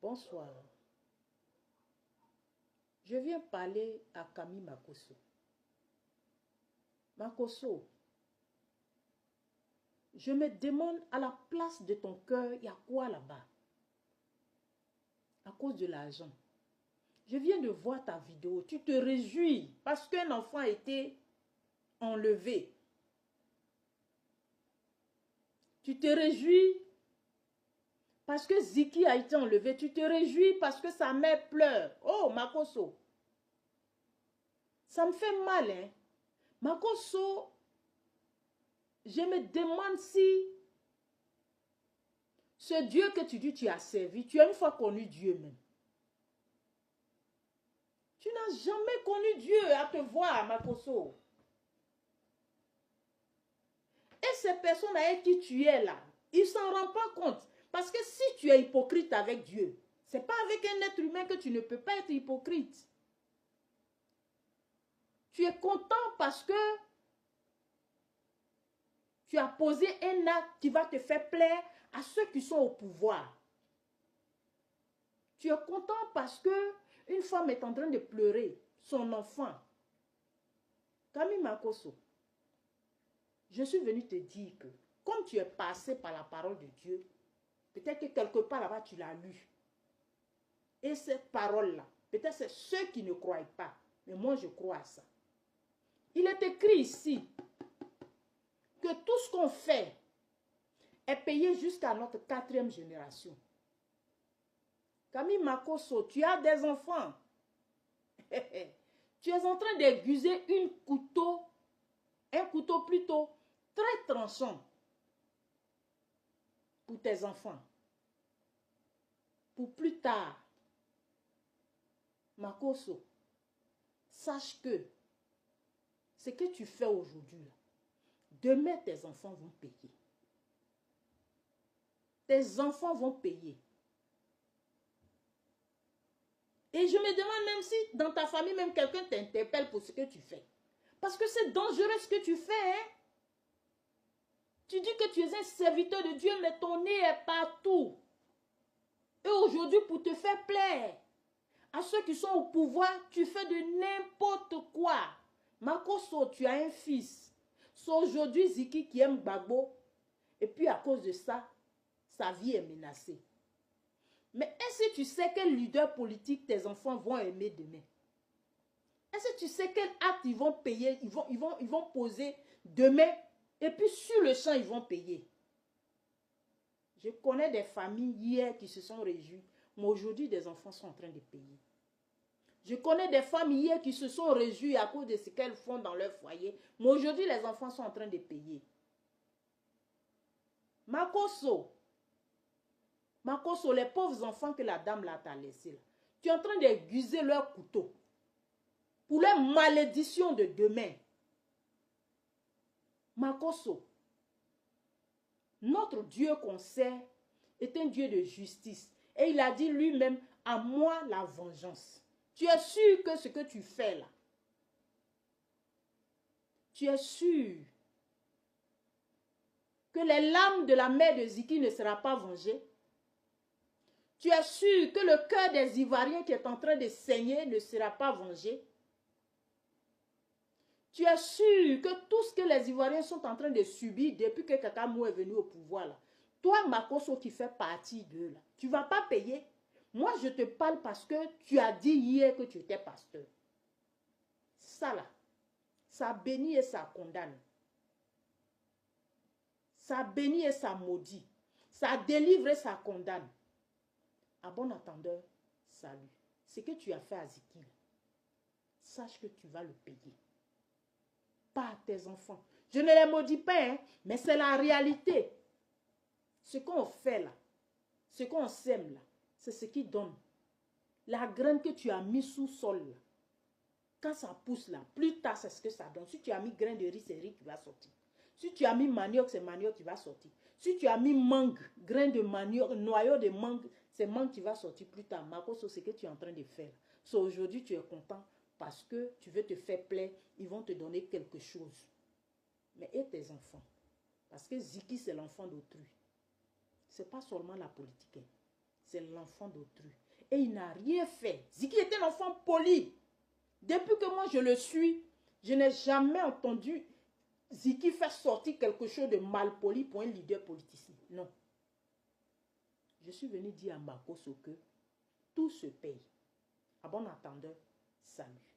Bonsoir. Je viens parler à Camille Makosso. Makosso, je me demande à la place de ton cœur, il y a quoi là-bas? À cause de l'argent. Je viens de voir ta vidéo. Tu te réjouis parce qu'un enfant a été enlevé. Tu te réjouis parce que Ziki a été enlevé. Tu te réjouis parce que sa mère pleure. Oh, Makosso. Ça me fait mal, hein. Makosso, je me demande si ce Dieu que tu dis tu as servi, tu as une fois connu Dieu même. Tu n'as jamais connu Dieu à te voir, Makosso. Et ces personnes avec qui tu es là, ils ne s'en rendent pas compte. Parce que si tu es hypocrite avec Dieu, ce n'est pas avec un être humain que tu ne peux pas être hypocrite. Tu es content parce que tu as posé un acte qui va te faire plaire à ceux qui sont au pouvoir. Tu es content parce que une femme est en train de pleurer son enfant. Camille Makosso, je suis venu te dire que comme tu es passé par la parole de Dieu, peut-être que quelque part là-bas tu l'as lu. Et cette parole-là, peut-être c'est ceux qui ne croient pas. Mais moi je crois à ça. Il est écrit ici que tout ce qu'on fait est payé jusqu'à notre 4e génération. Camille Makosso, tu as des enfants. Tu es en train d'aiguiser un couteau plutôt très tranchant pour tes enfants. Pour plus tard. Makosso, sache que ce que tu fais aujourd'hui, demain tes enfants vont payer. Tes enfants vont payer. Et je me demande même si dans ta famille, même quelqu'un t'interpelle pour ce que tu fais. Parce que c'est dangereux ce que tu fais. Hein? Tu dis que tu es un serviteur de Dieu, mais ton nez est partout. Et aujourd'hui, pour te faire plaire à ceux qui sont au pouvoir, tu fais de n'importe quoi. Makosso, tu as un fils. C'est aujourd'hui Ziki qui aime Gbagbo. Et puis à cause de ça, sa vie est menacée. Mais est-ce que tu sais quel leader politique tes enfants vont aimer demain? Est-ce que tu sais quel acte ils vont payer, ils vont poser demain? Et puis sur le champ, ils vont payer. Je connais des familles hier qui se sont réjouies. Mais aujourd'hui, des enfants sont en train de payer. Je connais des femmes hier qui se sont réjouies à cause de ce qu'elles font dans leur foyer. Mais aujourd'hui, les enfants sont en train de payer. Makosso, les pauvres enfants que la dame là t'a laissés, là, tu es en train d'aiguiser leur couteau pour leur malédiction de demain. Makosso, notre Dieu qu'on sert est un Dieu de justice. Et il a dit lui-même, à moi la vengeance. Tu es sûr que ce que tu fais là, tu es sûr que les larmes de la mère de Ziki ne seront pas vengées? Tu es sûr que le cœur des Ivoiriens qui est en train de saigner ne sera pas vengé? Tu es sûr que tout ce que les Ivoiriens sont en train de subir depuis que Kakamou est venu au pouvoir là, toi Makosso qui fait partie d'eux là, tu ne vas pas payer? Moi je te parle parce que tu as dit hier que tu étais pasteur. Ça là, ça bénit et ça condamne. Ça bénit et ça maudit. Ça délivre et ça condamne. À bon entendeur, salut. Ce que tu as fait à Ziki, sache que tu vas le payer. Pas à tes enfants. Je ne les maudis pas, hein, mais c'est la réalité. Ce qu'on fait là, ce qu'on sème là, c'est ce qui donne. La graine que tu as mis sous sol là, quand ça pousse là, plus tard c'est ce que ça donne. Si tu as mis grain de riz, c'est riz qui va sortir. Si tu as mis manioc, c'est manioc qui va sortir. Si tu as mis mangue, grain de manioc, noyau de mangue, c'est mangue qui va sortir plus tard. Makosso, c'est ce que tu es en train de faire. So, aujourd'hui, tu es content parce que tu veux te faire plaisir. Ils vont te donner quelque chose. Mais et tes enfants? Parce que Ziki, c'est l'enfant d'autrui. Ce n'est pas seulement la politique. c'est l'enfant d'autrui. Et il n'a rien fait. Ziki était un enfant poli. Depuis que moi je le suis, je n'ai jamais entendu Ziki faire sortir quelque chose de mal poli pour un leader politicien. Non. Je suis venu dire à Makoso que tout se paye. À bon entendeur, salut.